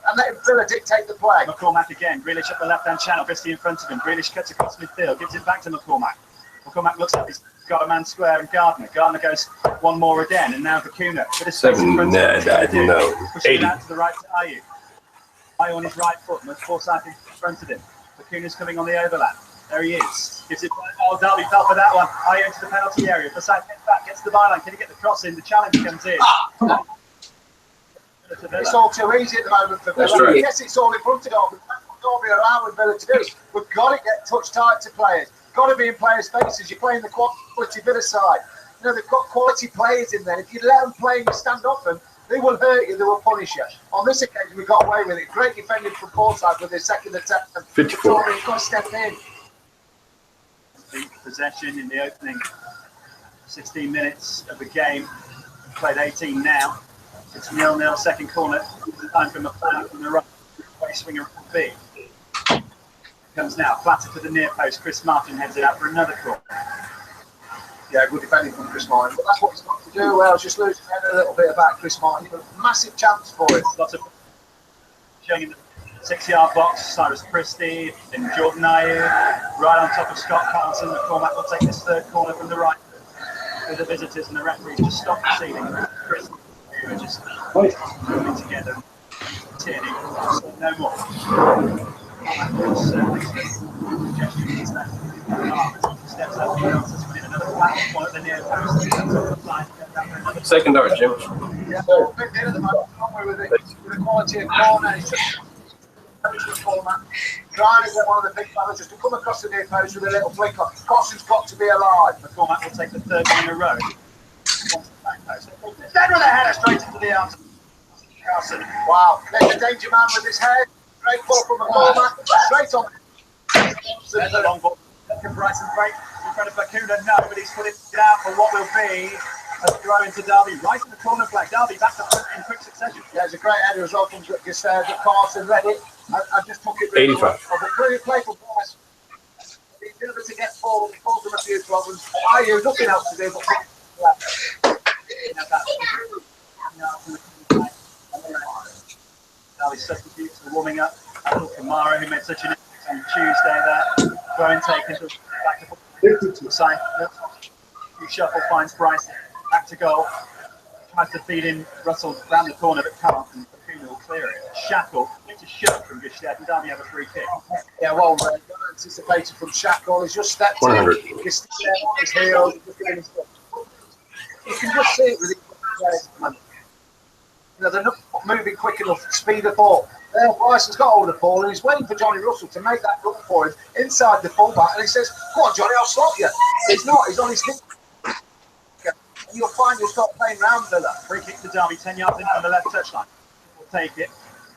and letting Villa dictate the play. McCormack again. Grealish up the left-hand channel. Christie in front of him. Grealish cuts across midfield. Gives it back to McCormack. McCormack looks up. He's got a man square and Gardner. Gardner goes one more again. And now Vicuna. With his space in 7, front of him. no. Pushing 80. it out to the right to Ayew. Ayew on his right foot. Forsyth in front of him. Vicuna's coming on the overlap. There he is. Gives it. Oh, Derby fell for that one. Ayew into the penalty area. Forsyth gets back, gets the byline. Can he get the cross in? The challenge comes in. It's all too easy at the moment for Villa. Right. Yes, it's all in front of us. We've got to be around with Villa to do. We've got to get touch tight to players. Got to be in players' faces. You're playing the quality Villa side. You know, they've got quality players in there. If you let them play and you stand off them, they will hurt you, they will punish you. On this occasion, we got away with it. Great defending from Forsyth with his second attempt. 54. He's got to step in. Possession in the opening 16 minutes of the game. Played 18 now. It's 0-0, second corner. Time for McLeod from the right. Way swinger at B. Comes now. Flatter to the near post. Chris Martin heads it out for another corner. Yeah, good defending from Chris Martin. But that's what he's got to do. Well, just losing a little bit about Chris Martin. Massive chance for it. Lots of showing in the 6-yard box. Cyrus Christie and Jordan Ayew. Right on top of Scott Carlson. McCormack will take this third corner from the right. With the visitors and the referees just stop proceeding. Chris, who are just moving together. Tierney, so no more. Steps up, another platform at the near post. Second dart, Jim. Yeah, so big deal at the moment, aren't we, with the quality of corner. It's just trying to get one of the big fellas just to come across the near post with a little flick on. Carson's got to be alive. McCormack will take the third one in a row. Then with a header straight into the arms. Carson. Wow, there's a danger man with his head. Great ball from McCormack. Straight on. There's a long ball. Can Bryson break in front of Vicuna? No, but he's put it out for what will be a throw into Derby. Right in the corner flag. Derby back to front in quick succession. Yeah, it's a great header as well from Gustave. Carson read it. I just took it really 85. well. Of a brilliant play from Bryce. He's been able to get forward. He caused him a few problems. Ayew, nothing else to do but Derby substitutes for warming up. Abdul Kamara, who made such an impact on Tuesday there. Throw taken back to the side. Shuffle finds Bryson. Back to goal. Tries to feed in Russell round the corner, but can't. And Vicuna will clear it. Shackle. It's a shot from Gustave. And Derby have a free kick. yeah, well, anticipated from Shackle. He's just stepped 100. in. Gustave on his heels. You can just see it with his players. You know, they're not moving quick enough, speed of thought. Bryson's got hold of the ball and he's waiting for Johnny Russell to make that run for him inside the fullback, and he says, "Go on, Johnny, I'll stop you." He's not. He's on his hip. And you'll find he'll start playing round Villa. Free kick to Derby, 10 yards in from the left touchline. We'll take it.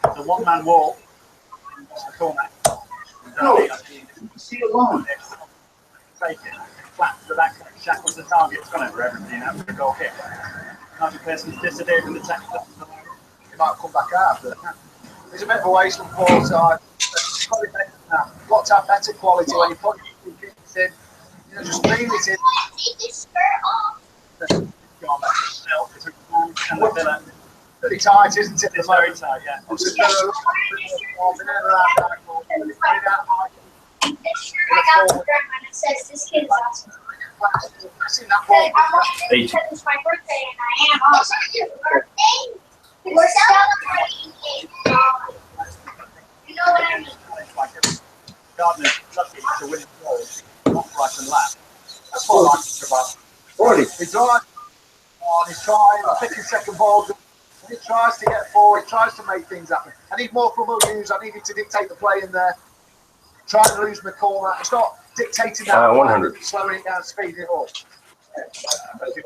It's a one-man wall. That's the corner. See you alone. Take it. Flat to the back. Shackle's the target. It's gone over everything after the goal kick. Nigel Pearson's disappeared from the tackle. He might come back after. There's a bit of a waste from Paul's side. You've got to have better quality when you put your kicks in. You know, just lean it in. Take his skirt off. Pretty tight, isn't it? It's very tight, yeah. This shirt I got from Grandma and it says this kid is awesome. I'm watching this because it's my birthday and I am awesome. Your birthday? We're celebrating it. You know what I mean? Gardner's lucky to win the goal, not right and left. That's what I like about 40. He's right. He's trying, picking second balls. He tries to get forward, he tries to make things happen. I need more from Williams. I need him to dictate the play in there. Trying to lose McCormack. It's not dictating that. 100. Slowing it down, speeding it up. Moves it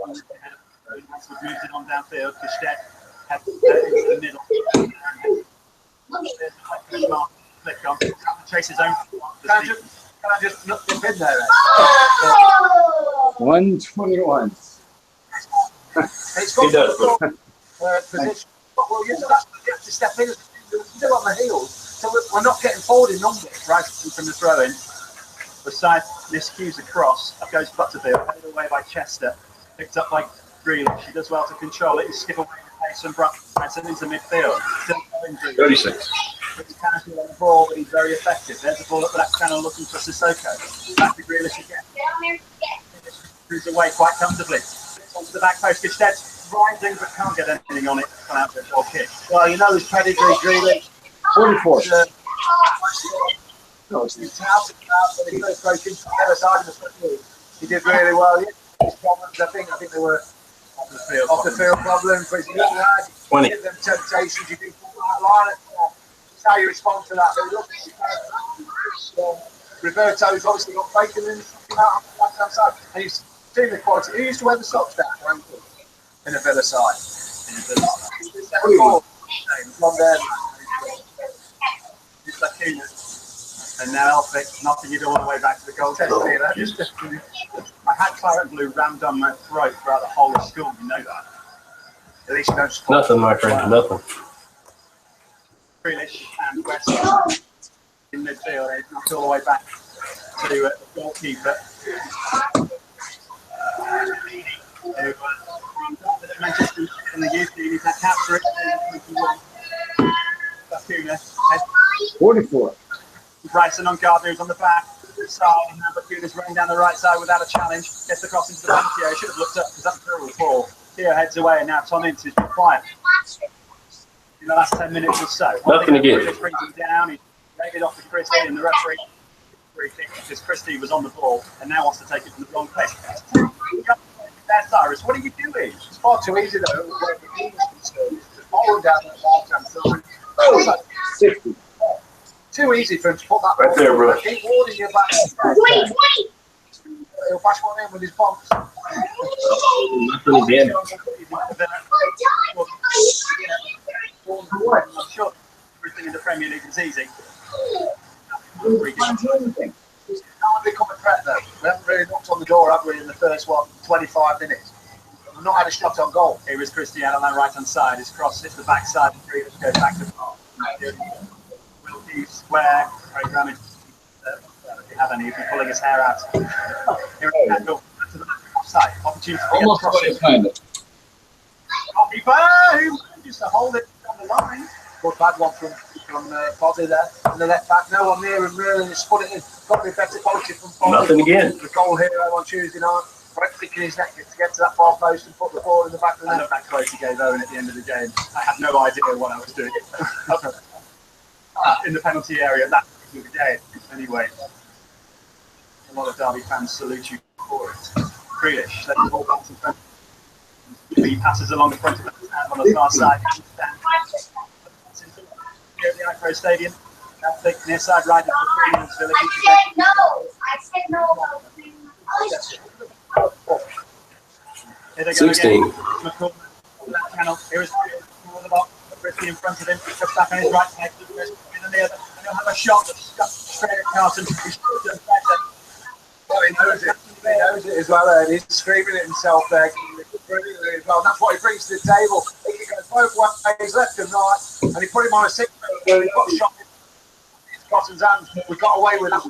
on downfield. Gustave heads into the middle. Click on. Chase's own. Can I just nip in there? Then? 121. It's got position. Well, you have to step in. We're still on the heels, so we're not getting forward in numbers. Right from the throw in. The side miscues across. Goes Butterfield. Headed away by Chester. Picked up by Grealish. She does well to control it. You skip away the pace and Branson into midfield. 36. He's casual on the ball, but he's very effective. There's the ball at the left channel looking for Sissoko. Back to Grealish again. Moves away quite comfortably. Onto the back post. Gestedt's rising, but can't get anything on it. Come out to a goal kick. Well, you know his pedigree, Grealish. 44. No, he's touted out when he first broke into the other side of the field. He did really well. His problems, I think they were off the field problems. But he's a young lad. 20. Give them temptations. You do put that line at how you respond to that. Roberto's obviously got bacon in the left hand side, and you've seen the quality. Who used to wear the socks down in the Villa side? From there. And now Elphick knocking it all the way back to the goal. I had claret and blue rammed on my throat throughout the whole of school. You know that. At least you don't support. Nothing, my friend. Nothing. Grealish and West in midfield. They knocked all the way back to the goalkeeper. Manchester in the youth league. He's had capture it. 44. Bryson on guard moves on the back side, and now Bakuna's running down the right side without a challenge. Gets the cross into the penalty area. Should have looked up because that's a terrible ball. Theo heads away, and now Tom Ince has been quiet in the last 10 minutes or so. Nothing again. Brings him down. He laid it off to Christie, and the referee free kick because Christie was on the ball and now wants to take it from the wrong place. There, Cyrus, what are you doing? It's far too easy though. Just following down the left-hand side. 60. Too easy for him to put that right there, bro. Keep warding your back. He'll bash one in with his bumps. Nothing again. I'm sure everything in the Premier League is easy. He's not become a threat though. We haven't really knocked on the door, have we, in the first 25 minutes? We've not had a shot on goal. Here is Cristiano on that right hand side. His cross hits the back side and Grealish goes back to Wilkie square. Programming. If you have any, if you're pulling his hair out. Here is Kendall to the offside. Opportunity to Almost what it's kind of. goalkeeper who manages to hold it on the line. Good bad one from Poddy there. And the left back, no one near him really. He's put it in. Got the better quality from Poddy. Nothing again. The goal hero on Tuesday night. Right, picking his neck to get to that far post and put the ball in the back of the And net. that quote he gave Owen at the end of the game. I had no idea what I was doing. In the penalty area, that was the game. Anyway, a lot of Derby fans salute you for it. Grealish, let the ball bounce in front. He passes along the front of the stand on the far side. Here at the Ipro Stadium. Catholic near side right of the Queen's Village. I said no. Here they go 16. again. McCall, that channel. Here is the ball. Christie in front of him. Cuts back on his right side. In the other. And he'll have a shot that's straight at Carlton. He's Well, he knows it. He knows it as well, and he's screaming at himself there. Brilliantly as well. That's what he brings to the table. He goes both ways, left and right, and he put him on a 6. He got shot in Cotton's hands. We got away with it.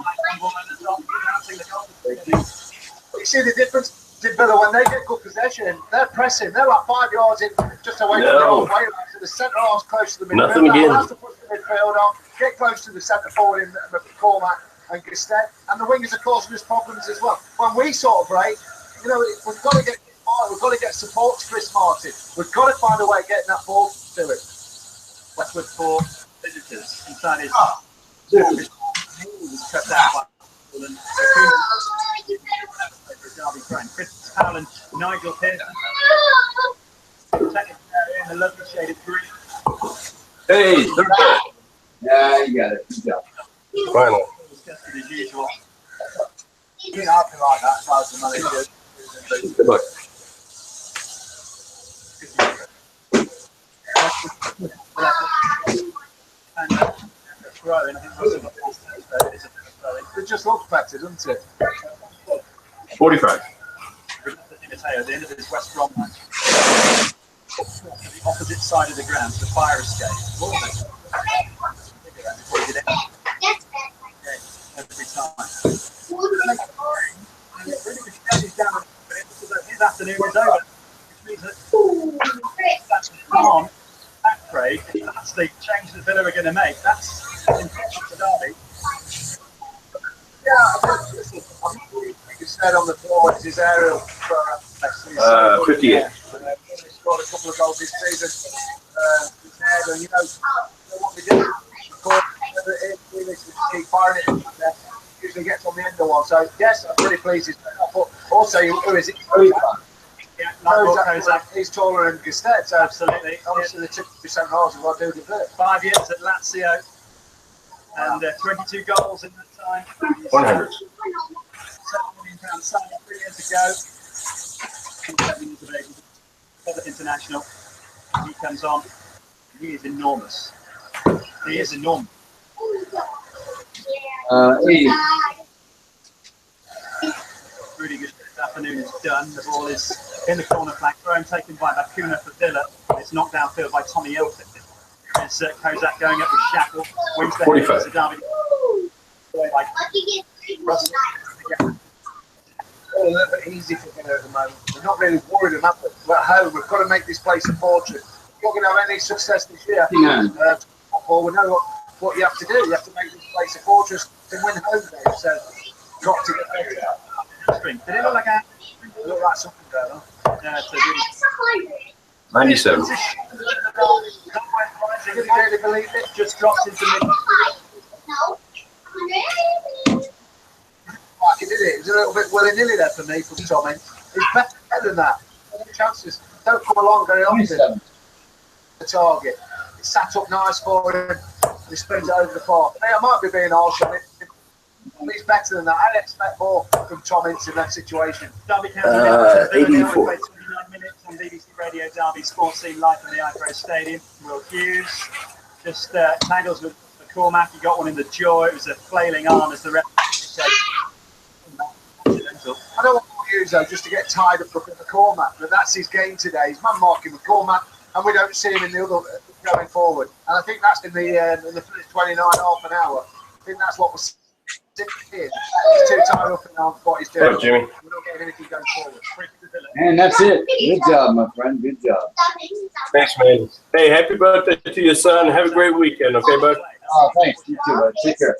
You see the difference in Villa when they get good possession, they're pressing. They're like 5 yards in, just away from the halfway line. So the centre half's close to the midfield. Nothing again. Has to push the midfield on, get close to the centre forward in McCormack and Gestedt. And the wingers are causing us problems as well. When we sort of break, you know, we've got to get support to Chris Martin. We've got to find a way of getting that ball to him. Westwood for visitors inside his. He was cut out by Derby friend. Chris Powell and Nigel Pearson. Second in the lovely shade of green. Hey, third goal. Yeah, you got it. Good job. Final. Disgusted as usual. You know, I feel like that as far as the money goes. Good luck. And throwing. I think Russell got past it, so it is a bit of throwing. It just looks better, doesn't it? 45. Roberto Di Matteo, the end of his West Brom match. The opposite side of the ground, the fire escape. All of it. Before he did it. Every time. His afternoon is over. Which means that that's on that Craig. That's the change that Villa are going to make. That's important to Derby. Yeah, I'm not really said on the floor. It's his aerial. 58. He scored a couple of goals this season. His head, and you know what we do. Keep firing it. Usually gets on the end of one. So yes, I'm pretty pleased. But also, who is it? Yeah, he's taller than Gustet, so absolutely. Obviously, the 2% goals is what do the bit. 5 years at Lazio and 22 goals in that time. 100. £7 million signing 3 years ago. 7 years of age, other international. He comes on. He is enormous. He is enormous. 80. Really good. This afternoon is done. The ball is in the corner flag. Throw taken by Bacuna for Villa. It's knocked downfield by Tommy Elton. There's Kozak going up with Shackle. Wins the 45. head. Derby. Russell. A little bit easy for Villa at the moment. We're not really worried about it. We're at home. We've got to make this place a fortress. We're not going to have any success this year. Football, we know what you have to do. You have to make this place a fortress and win home games. So, got to get better. Did it look like a? It looked like something going on. Yeah, it's a really. 97. Did you really believe it? Just dropped into mid. Like he did it. It was a little bit willy-nilly there for me, from Tommy. He's better than that. The chances don't come along very often. The target. It sat up nice for him. And he spins it over the bar. Hey, I might be being harsh on it. He's better than that. I'd expect more from Tom Ince in that situation. Derby County 84. 29 minutes on BBC Radio Derby Sports Scene live from the iPro Stadium. Will Hughes just tangles with McCormack. He got one in the jaw. It was a flailing arm as the ref said. I don't want to use though just to get tied up with McCormack, but that's his game today. He's man marking McCormack, and we don't see him in the other going forward. And I think that's in the first 29 half an hour. I think that's what was here. He's too tied up in what he's doing. Oh, Jimmy. We're not getting anything going forward. And that's it. Good job, my friend. Good job. Thanks, man. Hey, happy birthday to your son. Have a great weekend, okay, bud? Oh, thanks. You too, bud. Take care.